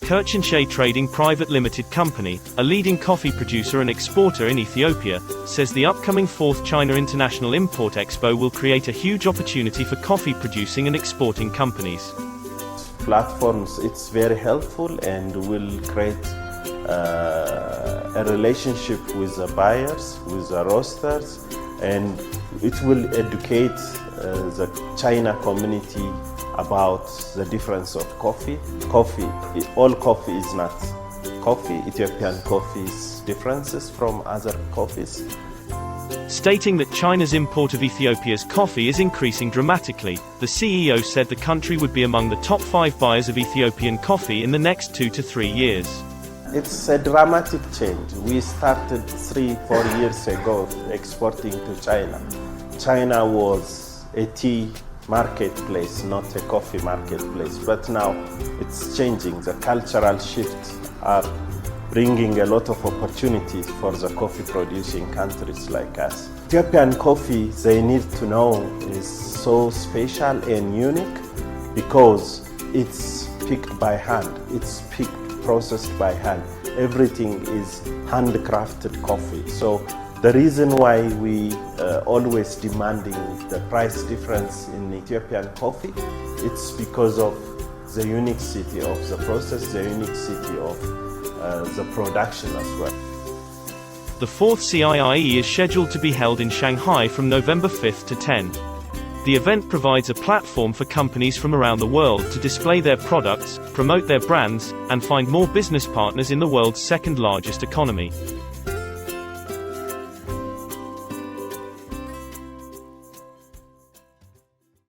Kerchinshay Trading Private Limited Company, a leading coffee producer and exporter in Ethiopia, says the upcoming 4th China International Import Expo will create a huge opportunity for coffee producing and exporting companies. Platforms, it's very helpful and will create a relationship with the buyers, with the roasters, and it will educate the China community about the difference of coffee. All coffee is not coffee. Ethiopian coffee's differences from other coffees. Stating that China's import of Ethiopia's coffee is increasing dramatically, the CEO said the country would be among the top 5 buyers of Ethiopian coffee in the next 2 to 3 years. It's a dramatic change. We started 3-4 years ago exporting to China. China was a tea marketplace, not a coffee marketplace. But now it's changing. The cultural shifts are bringing a lot of opportunities for the coffee producing countries like us. Ethiopian coffee, they need to know, is so special and unique because it's picked by hand. It's processed by hand. Everything is handcrafted coffee. So the reason why we always demanding the price difference in Ethiopian coffee, it's because of the uniquity of the process, the uniquity of the production as well. The 4th CIIE is scheduled to be held in Shanghai from November 5th to 10. The event provides a platform for companies from around the world to display their products, promote their brands, and find more business partners in the world's second largest economy.